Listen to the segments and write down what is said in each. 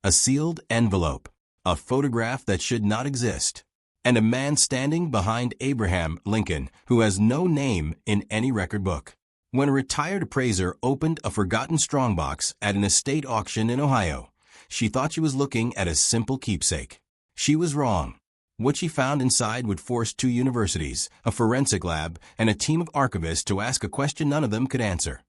a sealed envelope, a photograph that should not exist, and a man standing behind Abraham Lincoln who has no name in any record book. When a retired appraiser opened a forgotten strongbox at an estate auction in Ohio, she thought she was looking at a simple keepsake. She was wrong. What she found inside would force 2 universities, a forensic lab, and a team of archivists to ask a question none of them could answer.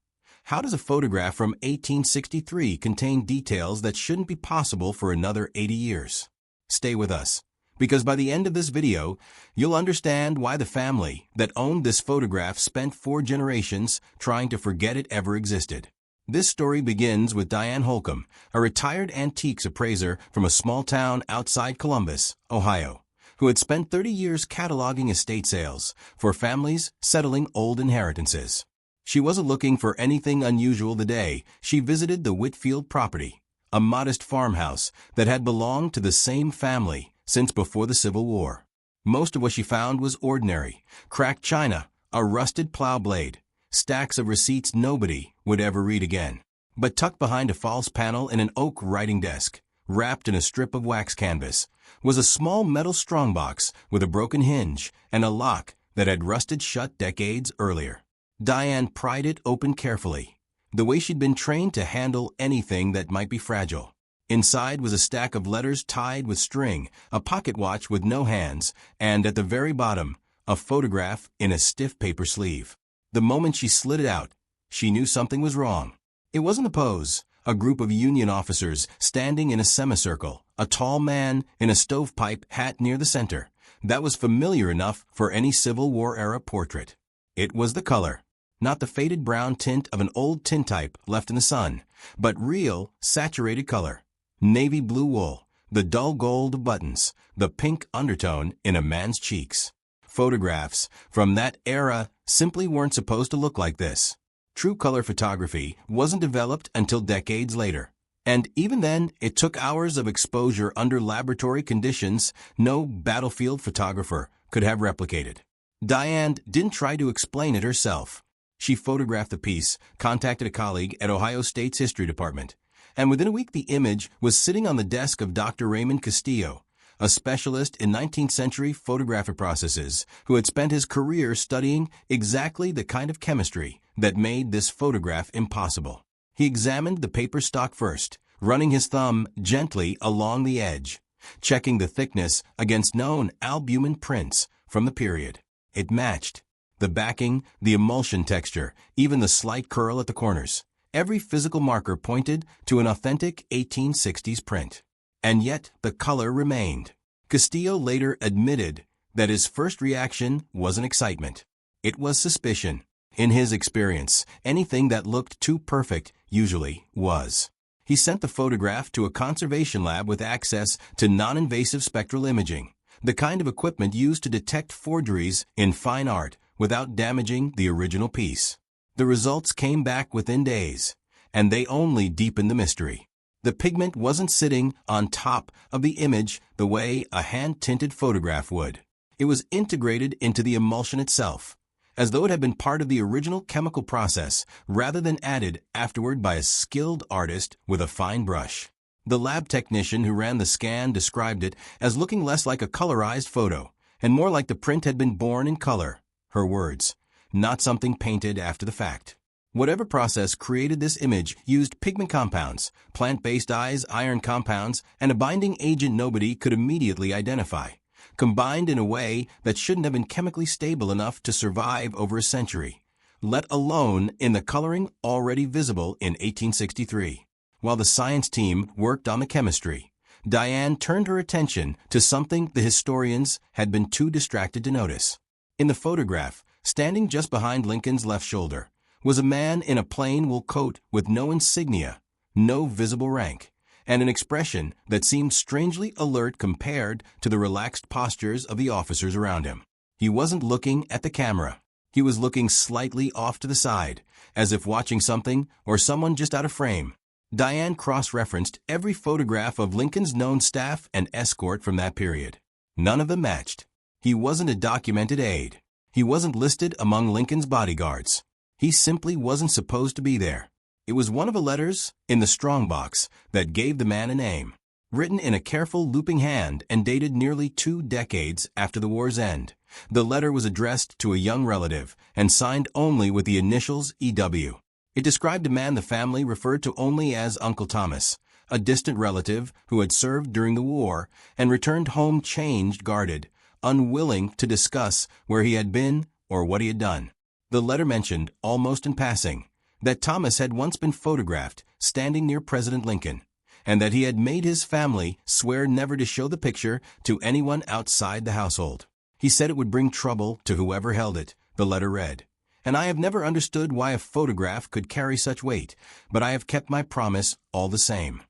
How does a photograph from 1863 contain details that shouldn't be possible for another 80 years? Stay with us, because by the end of this video, you'll understand why the family that owned this photograph spent 4 generations trying to forget it ever existed. This story begins with Diane Holcomb, a retired antiques appraiser from a small town outside Columbus, Ohio, who had spent 30 years cataloging estate sales for families settling old inheritances. She wasn't looking for anything unusual the day she visited the Whitfield property, a modest farmhouse that had belonged to the same family since before the Civil War. Most of what she found was ordinary: cracked china, a rusted plow blade, stacks of receipts nobody would ever read again. But tucked behind a false panel in an oak writing desk, wrapped in a strip of wax canvas, was a small metal strongbox with a broken hinge and a lock that had rusted shut decades earlier. Diane pried it open carefully, the way she'd been trained to handle anything that might be fragile. Inside was a stack of letters tied with string, a pocket watch with no hands, and at the very bottom, a photograph in a stiff paper sleeve. The moment she slid it out, she knew something was wrong. It wasn't a pose, a group of Union officers standing in a semicircle, a tall man in a stovepipe hat near the center. That was familiar enough for any Civil War-era portrait. It was the color, not the faded brown tint of an old tintype left in the sun, but real, saturated color. Navy blue wool, the dull gold of buttons, the pink undertone in a man's cheeks. Photographs from that era simply weren't supposed to look like this. True color photography wasn't developed until decades later. And even then, it took hours of exposure under laboratory conditions no battlefield photographer could have replicated. Diane didn't try to explain it herself. She photographed the piece, contacted a colleague at Ohio State's History Department, and within a week the image was sitting on the desk of Dr. Raymond Castillo, a specialist in 19th century photographic processes who had spent his career studying exactly the kind of chemistry that made this photograph impossible. He examined the paper stock first, running his thumb gently along the edge, checking the thickness against known albumin prints from the period. It matched. The backing, the emulsion texture, even the slight curl at the corners. Every physical marker pointed to an authentic 1860s print. And yet the color remained. Castillo later admitted that his first reaction wasn't excitement. It was suspicion. In his experience, anything that looked too perfect usually was. He sent the photograph to a conservation lab with access to non-invasive spectral imaging, the kind of equipment used to detect forgeries in fine art without damaging the original piece. The results came back within days, and they only deepened the mystery. The pigment wasn't sitting on top of the image the way a hand-tinted photograph would. It was integrated into the emulsion itself, as though it had been part of the original chemical process rather than added afterward by a skilled artist with a fine brush. The lab technician who ran the scan described it as looking less like a colorized photo and more like the print had been born in color. Her words, not something painted after the fact. Whatever process created this image used pigment compounds, plant-based dyes, iron compounds, and a binding agent nobody could immediately identify, combined in a way that shouldn't have been chemically stable enough to survive over a century, let alone in the coloring already visible in 1863. While the science team worked on the chemistry, Diane turned her attention to something the historians had been too distracted to notice. In the photograph, standing just behind Lincoln's left shoulder, was a man in a plain wool coat with no insignia, no visible rank, and an expression that seemed strangely alert compared to the relaxed postures of the officers around him. He wasn't looking at the camera. He was looking slightly off to the side, as if watching something or someone just out of frame. Diane cross-referenced every photograph of Lincoln's known staff and escort from that period. None of them matched. He wasn't a documented aide. He wasn't listed among Lincoln's bodyguards. He simply wasn't supposed to be there. It was one of the letters in the strongbox that gave the man a name. written in a careful looping hand and dated nearly 2 decades after the war's end. The letter was addressed to a young relative and signed only with the initials EW. It described a man the family referred to only as Uncle Thomas, a distant relative who had served during the war and returned home changed, guarded, unwilling to discuss where he had been or what he had done. The letter mentioned, almost in passing, that Thomas had once been photographed standing near President Lincoln, and that he had made his family swear never to show the picture to anyone outside the household. He said it would bring trouble to whoever held it, the letter read. And I have never understood why a photograph could carry such weight, but I have kept my promise all the same.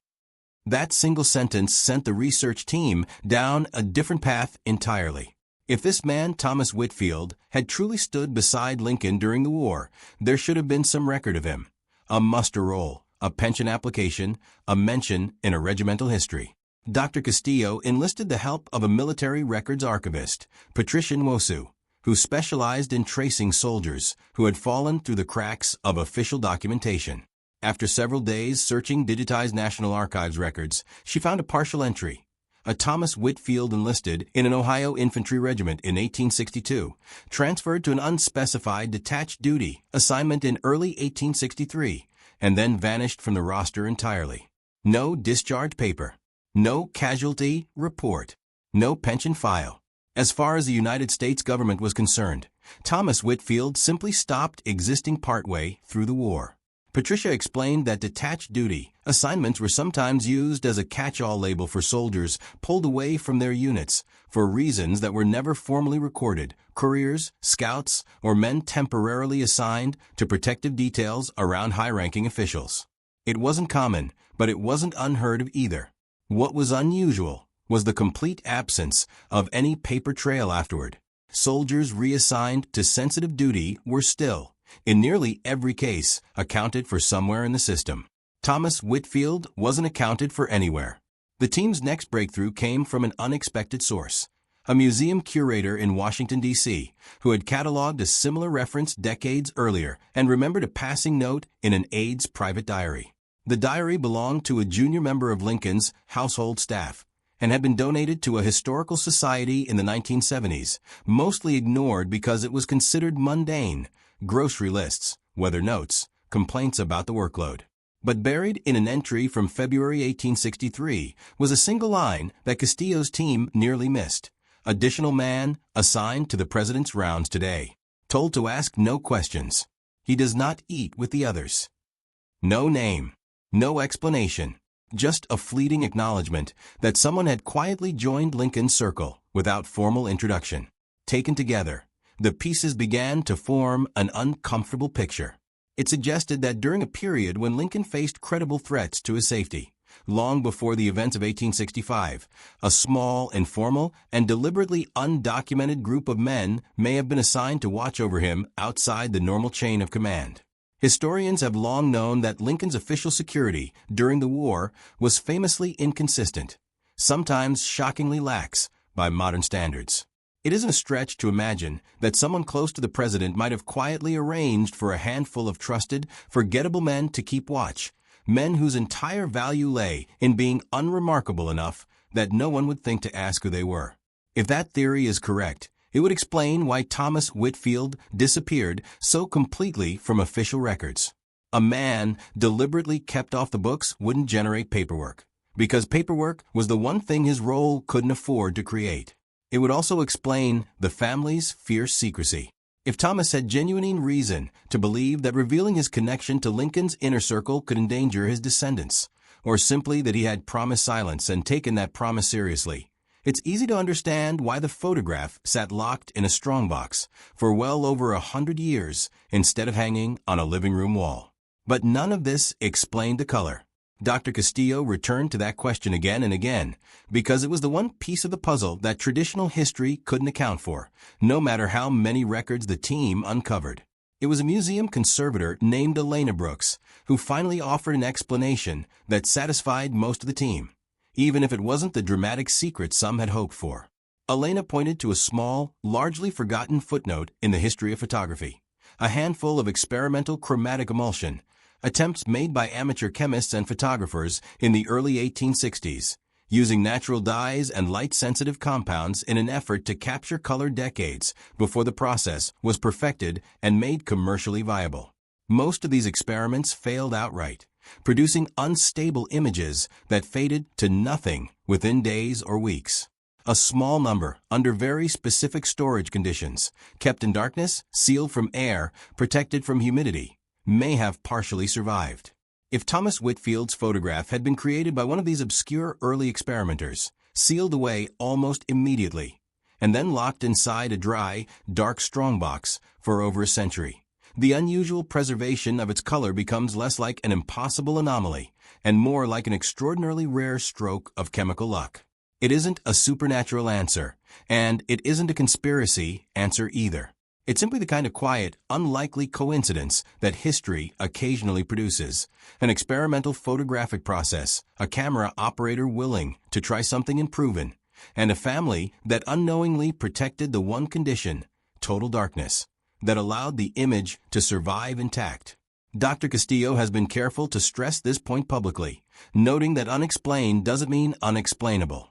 That single sentence sent the research team down a different path entirely. If this man, Thomas Whitfield, had truly stood beside Lincoln during the war, there should have been some record of him. A muster roll, a pension application, a mention in a regimental history. Dr. Castillo enlisted the help of a military records archivist, Patricia Nwosu, who specialized in tracing soldiers who had fallen through the cracks of official documentation. After several days searching digitized National Archives records, she found a partial entry. A Thomas Whitfield enlisted in an Ohio infantry regiment in 1862, transferred to an unspecified detached duty assignment in early 1863, and then vanished from the roster entirely. No discharge paper. No casualty report. No pension file. As far as the United States government was concerned, Thomas Whitfield simply stopped existing partway through the war. Patricia explained that detached duty assignments were sometimes used as a catch-all label for soldiers pulled away from their units for reasons that were never formally recorded, couriers, scouts, or men temporarily assigned to protective details around high-ranking officials. It wasn't common, but it wasn't unheard of either. What was unusual was the complete absence of any paper trail afterward. Soldiers reassigned to sensitive duty were still, in nearly every case, accounted for somewhere in the system. Thomas Whitfield wasn't accounted for anywhere. The team's next breakthrough came from an unexpected source, a museum curator in Washington, D.C., who had cataloged a similar reference decades earlier and remembered a passing note in an aide's private diary. The diary belonged to a junior member of Lincoln's household staff and had been donated to a historical society in the 1970s, mostly ignored because it was considered mundane: grocery lists, weather notes, complaints about the workload. But buried in an entry from February 1863 was a single line that Castillo's team nearly missed. Additional man assigned to the president's rounds today. Told to ask no questions. He does not eat with the others. No name. No explanation, just a fleeting acknowledgement that someone had quietly joined Lincoln's circle without formal introduction. Taken together, the pieces began to form an uncomfortable picture. It suggested that during a period when Lincoln faced credible threats to his safety, long before the events of 1865, a small, informal, and deliberately undocumented group of men may have been assigned to watch over him outside the normal chain of command. Historians have long known that Lincoln's official security during the war was famously inconsistent, sometimes shockingly lax by modern standards. It isn't a stretch to imagine that someone close to the president might have quietly arranged for a handful of trusted, forgettable men to keep watch, men whose entire value lay in being unremarkable enough that no one would think to ask who they were. If that theory is correct, it would explain why Thomas Whitfield disappeared so completely from official records. A man deliberately kept off the books wouldn't generate paperwork, because paperwork was the one thing his role couldn't afford to create. It would also explain the family's fierce secrecy. If Thomas had genuine reason to believe that revealing his connection to Lincoln's inner circle could endanger his descendants, or simply that he had promised silence and taken that promise seriously, it's easy to understand why the photograph sat locked in a strongbox for well over 100 years instead of hanging on a living room wall. But none of this explained the color. Dr. Castillo returned to that question again and again because it was the one piece of the puzzle that traditional history couldn't account for, no matter how many records the team uncovered. It was a museum conservator named Elena Brooks who finally offered an explanation that satisfied most of the team, even if it wasn't the dramatic secret some had hoped for. Elena pointed to a small, largely forgotten footnote in the history of photography, a handful of experimental chromatic emulsion, attempts made by amateur chemists and photographers in the early 1860s, using natural dyes and light-sensitive compounds in an effort to capture color decades before the process was perfected and made commercially viable. Most of these experiments failed outright, producing unstable images that faded to nothing within days or weeks. A small number, under very specific storage conditions, kept in darkness, sealed from air, protected from humidity, may have partially survived. If Thomas Whitfield's photograph had been created by one of these obscure early experimenters, sealed away almost immediately, and then locked inside a dry, dark strongbox for over a century, the unusual preservation of its color becomes less like an impossible anomaly and more like an extraordinarily rare stroke of chemical luck. It isn't a supernatural answer, and it isn't a conspiracy answer either. It's simply the kind of quiet, unlikely coincidence that history occasionally produces. An experimental photographic process, a camera operator willing to try something unproven, and a family that unknowingly protected the one condition, total darkness, that allowed the image to survive intact. Dr. Castillo has been careful to stress this point publicly, noting that unexplained doesn't mean unexplainable.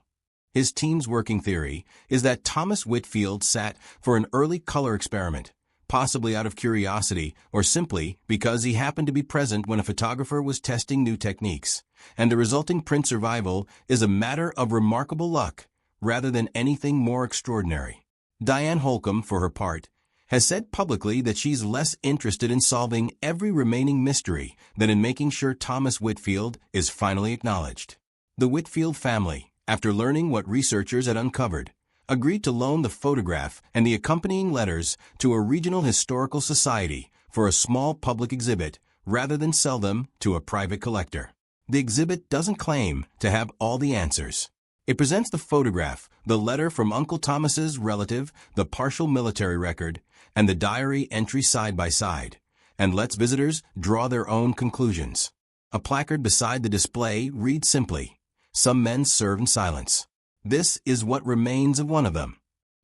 His team's working theory is that Thomas Whitfield sat for an early color experiment, possibly out of curiosity or simply because he happened to be present when a photographer was testing new techniques, and the resulting print survival is a matter of remarkable luck rather than anything more extraordinary. Diane Holcomb, for her part, has said publicly that she's less interested in solving every remaining mystery than in making sure Thomas Whitfield is finally acknowledged. The Whitfield family, after learning what researchers had uncovered, agreed to loan the photograph and the accompanying letters to a regional historical society for a small public exhibit rather than sell them to a private collector. The exhibit doesn't claim to have all the answers. It presents the photograph, the letter from Uncle Thomas's relative, the partial military record, and the diary entry side by side, and lets visitors draw their own conclusions. A placard beside the display reads simply, "Some men serve in silence." This is what remains of one of them.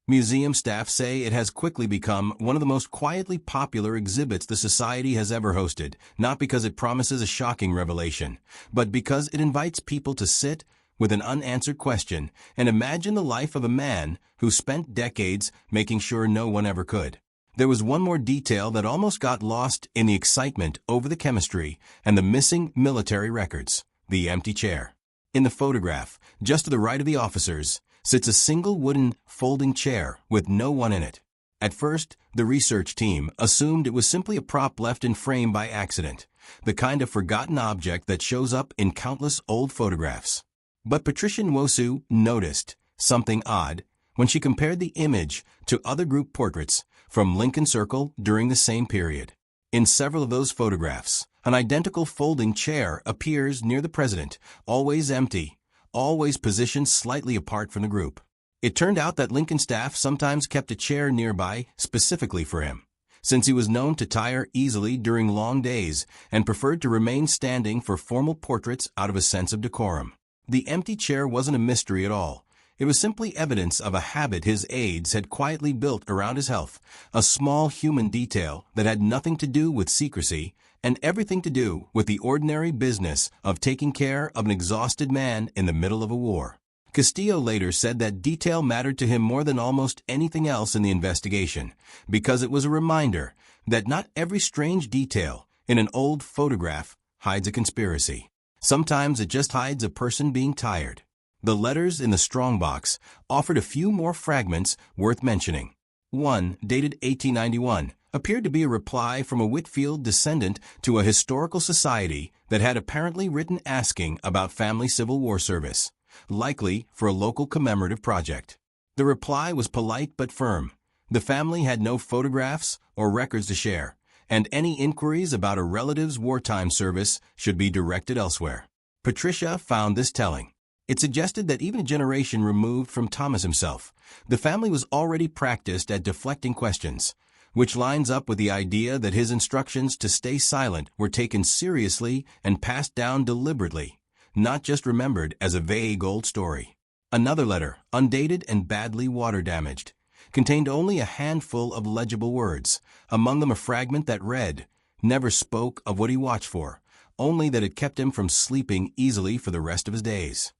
Museum staff say it has quickly become one of the most quietly popular exhibits the Society has ever hosted, not because it promises a shocking revelation, but because it invites people to sit with an unanswered question and imagine the life of a man who spent decades making sure no one ever could. There was one more detail that almost got lost in the excitement over the chemistry and the missing military records: the empty chair. In the photograph, just to the right of the officers, sits a single wooden folding chair with no one in it. At first, the research team assumed it was simply a prop left in frame by accident, the kind of forgotten object that shows up in countless old photographs. But Patricia Nwosu noticed something odd when she compared the image to other group portraits from Lincoln Circle during the same period. In several of those photographs, an identical folding chair appears near the president, always empty, always positioned slightly apart from the group. It turned out that Lincoln staff sometimes kept a chair nearby specifically for him, since he was known to tire easily during long days and preferred to remain standing for formal portraits out of a sense of decorum. The empty chair wasn't a mystery at all. It was simply evidence of a habit his aides had quietly built around his health, a small human detail that had nothing to do with secrecy and everything to do with the ordinary business of taking care of an exhausted man in the middle of a war. Castillo later said that detail mattered to him more than almost anything else in the investigation, because it was a reminder that not every strange detail in an old photograph hides a conspiracy. Sometimes it just hides a person being tired. The letters in the strongbox offered a few more fragments worth mentioning. One, dated 1891, appeared to be a reply from a Whitfield descendant to a historical society that had apparently written asking about family Civil War service, likely for a local commemorative project. The reply was polite but firm. The family had no photographs or records to share, and any inquiries about a relative's wartime service should be directed elsewhere. Patricia found this telling. It suggested that even a generation removed from Thomas himself, the family was already practiced at deflecting questions, which lines up with the idea that his instructions to stay silent were taken seriously and passed down deliberately, not just remembered as a vague old story. Another letter, undated and badly water-damaged, contained only a handful of legible words, among them a fragment that read, "Never spoke of what he watched for, only that it kept him from sleeping easily for the rest of his days."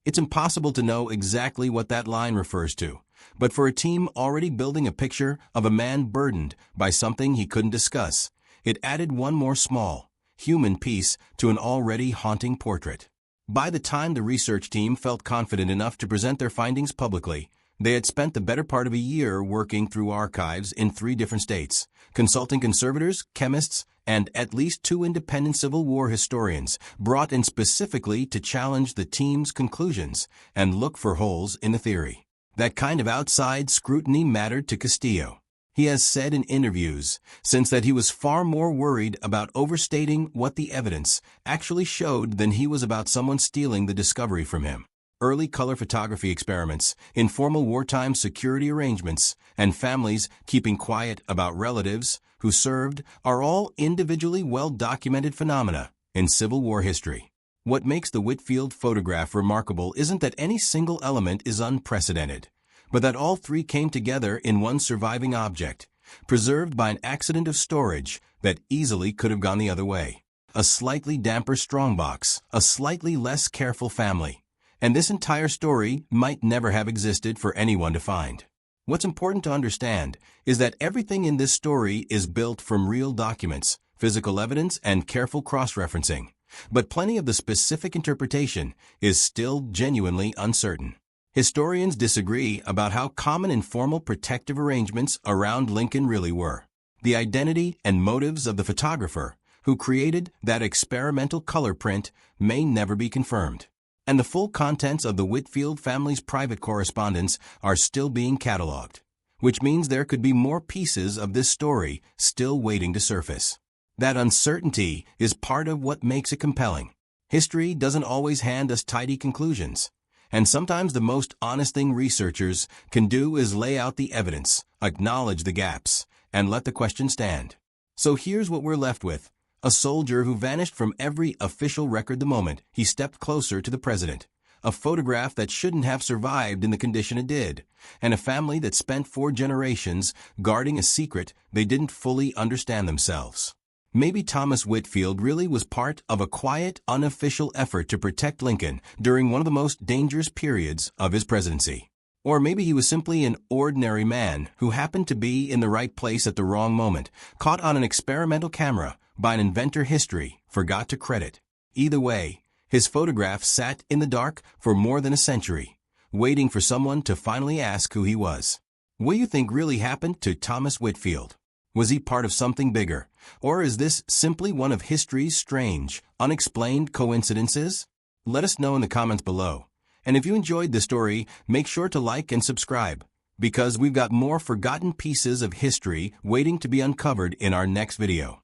It's impossible to know exactly what that line refers to, but for a team already building a picture of a man burdened by something he couldn't discuss, it added one more small, human piece to an already haunting portrait. By the time the research team felt confident enough to present their findings publicly, they had spent the better part of a year working through archives in 3 different states, consulting conservators, chemists, and at least 2 independent Civil War historians brought in specifically to challenge the team's conclusions and look for holes in the theory. That kind of outside scrutiny mattered to Castillo. He has said in interviews since that he was far more worried about overstating what the evidence actually showed than he was about someone stealing the discovery from him. Early color photography experiments, informal wartime security arrangements, and families keeping quiet about relatives who served are all individually well-documented phenomena in Civil War history. What makes the Whitfield photograph remarkable isn't that any single element is unprecedented, but that all 3 came together in one surviving object, preserved by an accident of storage that easily could have gone the other way. A slightly damper strongbox, a slightly less careful family, and this entire story might never have existed for anyone to find. What's important to understand is that everything in this story is built from real documents, physical evidence, and careful cross-referencing, but plenty of the specific interpretation is still genuinely uncertain. Historians disagree about how common informal protective arrangements around Lincoln really were. The identity and motives of the photographer who created that experimental color print may never be confirmed, and the full contents of the Whitfield family's private correspondence are still being cataloged, which means there could be more pieces of this story still waiting to surface. That uncertainty is part of what makes it compelling. History doesn't always hand us tidy conclusions, and sometimes the most honest thing researchers can do is lay out the evidence, acknowledge the gaps, and let the question stand. So here's what we're left with: a soldier who vanished from every official record the moment he stepped closer to the president, a photograph that shouldn't have survived in the condition it did, and a family that spent 4 generations guarding a secret they didn't fully understand themselves. Maybe Thomas Whitfield really was part of a quiet, unofficial effort to protect Lincoln during one of the most dangerous periods of his presidency. Or maybe he was simply an ordinary man who happened to be in the right place at the wrong moment, caught on an experimental camera by an inventor history forgot to credit. Either way, his photograph sat in the dark for more than a century, waiting for someone to finally ask who he was. What do you think really happened to Thomas Whitfield? Was he part of something bigger, or is this simply one of history's strange, unexplained coincidences? Let us know in the comments below. And if you enjoyed this story, make sure to like and subscribe, because we've got more forgotten pieces of history waiting to be uncovered in our next video.